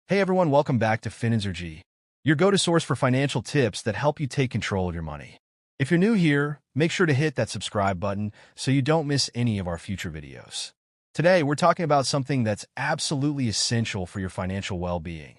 Hey everyone, welcome back to FinEnergy, your go-to source for financial tips that help you take control of your money. If you're new here, make sure to hit that subscribe button so you don't miss any of our future videos. Today, we're talking about something that's absolutely essential for your financial well-being: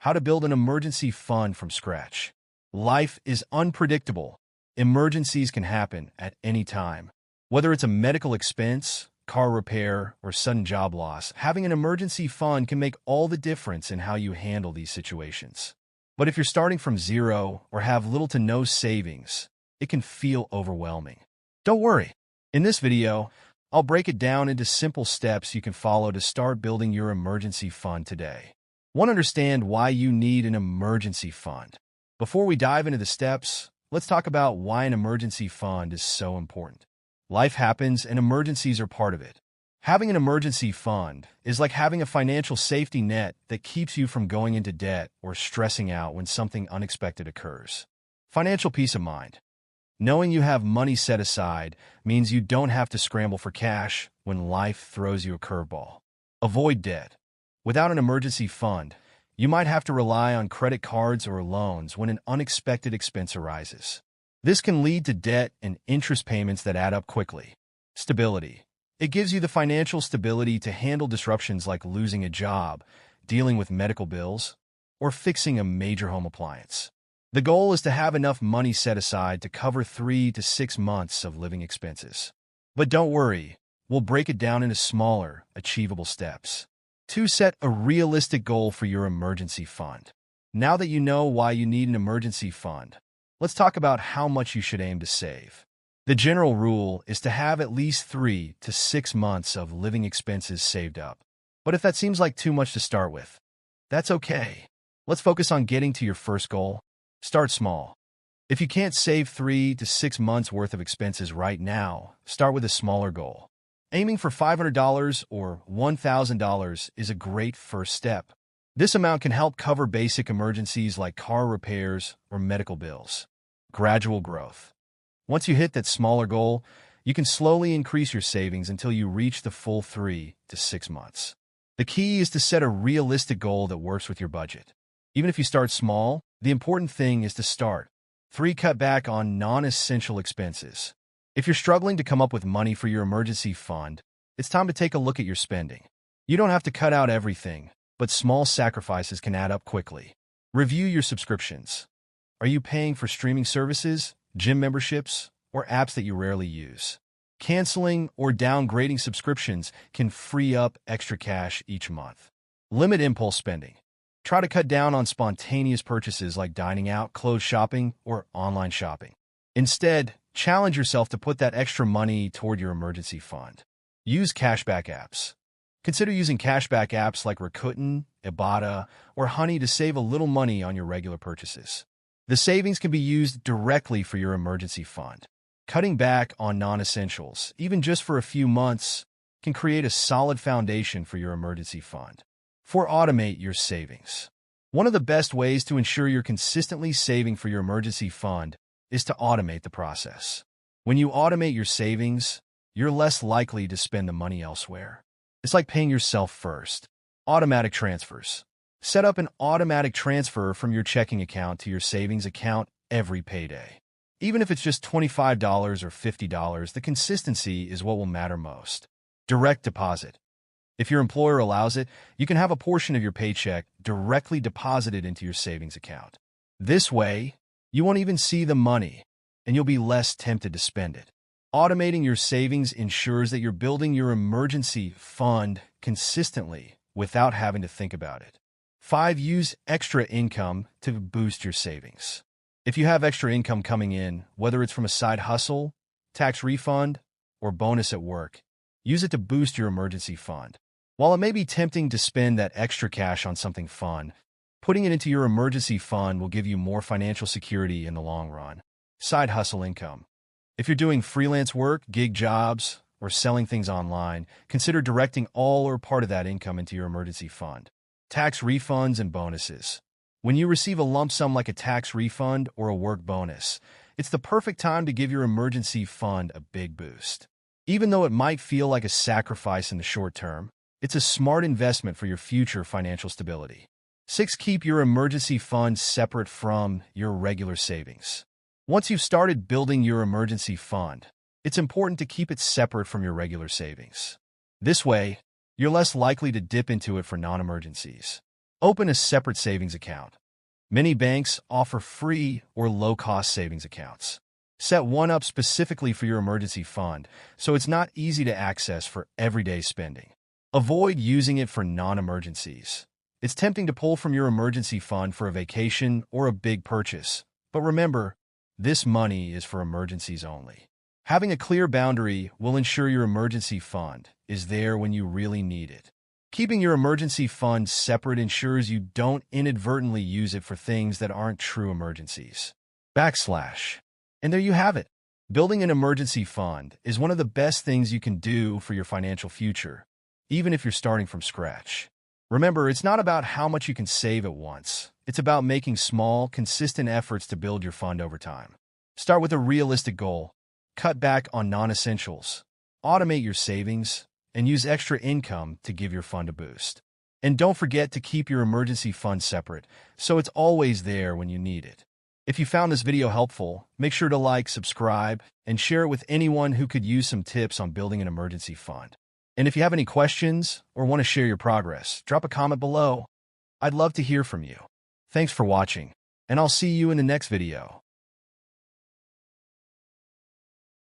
how to build an emergency fund from scratch. Life is unpredictable. Emergencies can happen at any time. Whether it's a medical expense, car repair, or sudden job loss, having an emergency fund can make all the difference in how you handle these situations. But if you're starting from zero or have little to no savings, it can feel overwhelming. Don't worry. In this video, I'll break it down into simple steps you can follow to start building your emergency fund today. Want to understand why you need an emergency fund? Before we dive into the steps, let's talk about why an emergency fund is so important. Life happens and emergencies are part of it. Having an emergency fund is like having a financial safety net that keeps you from going into debt or stressing out when something unexpected occurs. Financial peace of mind. Knowing you have money set aside means you don't have to scramble for cash when life throws you a curveball. Avoid debt. Without an emergency fund, you might have to rely on credit cards or loans when an unexpected expense arises. This can lead to debt and interest payments that add up quickly. Stability. It gives you the financial stability to handle disruptions like losing a job, dealing with medical bills, or fixing a major home appliance. The goal is to have enough money set aside to cover 3 to 6 months of living expenses. But don't worry, we'll break it down into smaller, achievable steps. 2. Set a realistic goal for your emergency fund. Now that you know why you need an emergency fund, let's talk about how much you should aim to save. The general rule is to have at least 3 to 6 months of living expenses saved up. But if that seems like too much to start with, that's okay. Let's focus on getting to your first goal. Start small. If you can't save 3 to 6 months worth of expenses right now, start with a smaller goal. Aiming for $500 or $1,000 is a great first step. This amount can help cover basic emergencies like car repairs or medical bills. Gradual growth. Once you hit that smaller goal, you can slowly increase your savings until you reach the full 3 to 6 months. The key is to set a realistic goal that works with your budget. Even if you start small, the important thing is to start. 3. Cut back on non-essential expenses. If you're struggling to come up with money for your emergency fund, it's time to take a look at your spending. You don't have to cut out everything, but small sacrifices can add up quickly. Review your subscriptions. Are you paying for streaming services, gym memberships, or apps that you rarely use? Canceling or downgrading subscriptions can free up extra cash each month. Limit impulse spending. Try to cut down on spontaneous purchases like dining out, clothes shopping, or online shopping. Instead, challenge yourself to put that extra money toward your emergency fund. Use cashback apps. Consider using cashback apps like Rakuten, Ibotta, or Honey to save a little money on your regular purchases. The savings can be used directly for your emergency fund. Cutting back on non-essentials, even just for a few months, can create a solid foundation for your emergency fund. 4. Automate your savings. One of the best ways to ensure you're consistently saving for your emergency fund is to automate the process. When you automate your savings, you're less likely to spend the money elsewhere. It's like paying yourself first. Automatic transfers. Set up an automatic transfer from your checking account to your savings account every payday. Even if it's just $25 or $50, the consistency is what will matter most. Direct deposit. If your employer allows it, you can have a portion of your paycheck directly deposited into your savings account. This way, you won't even see the money, and you'll be less tempted to spend it. Automating your savings ensures that you're building your emergency fund consistently without having to think about it. 5. Use extra income to boost your savings. If you have extra income coming in, whether it's from a side hustle, tax refund, or bonus at work, use it to boost your emergency fund. While it may be tempting to spend that extra cash on something fun, putting it into your emergency fund will give you more financial security in the long run. Side hustle income. If you're doing freelance work, gig jobs, or selling things online, consider directing all or part of that income into your emergency fund. Tax refunds and bonuses. When you receive a lump sum like a tax refund or a work bonus, it's the perfect time to give your emergency fund a big boost. Even though it might feel like a sacrifice in the short term, it's a smart investment for your future financial stability. 6. Keep your emergency fund separate from your regular savings. Once you've started building your emergency fund, it's important to keep it separate from your regular savings. This way, you're less likely to dip into it for non-emergencies. Open a separate savings account. Many banks offer free or low-cost savings accounts. Set one up specifically for your emergency fund, so it's not easy to access for everyday spending. Avoid using it for non-emergencies. It's tempting to pull from your emergency fund for a vacation or a big purchase, but remember, this money is for emergencies only. Having a clear boundary will ensure your emergency fund is there when you really need it. Keeping your emergency fund separate ensures you don't inadvertently use it for things that aren't true emergencies. And there you have it. Building an emergency fund is one of the best things you can do for your financial future, even if you're starting from scratch. Remember, it's not about how much you can save at once. It's about making small, consistent efforts to build your fund over time. Start with a realistic goal. Cut back on non-essentials. Automate your savings, and use extra income to give your fund a boost. And don't forget to keep your emergency fund separate, so it's always there when you need it. If you found this video helpful, make sure to like, subscribe, and share it with anyone who could use some tips on building an emergency fund. And if you have any questions or want to share your progress, drop a comment below. I'd love to hear from you. Thanks for watching, and I'll see you in the next video.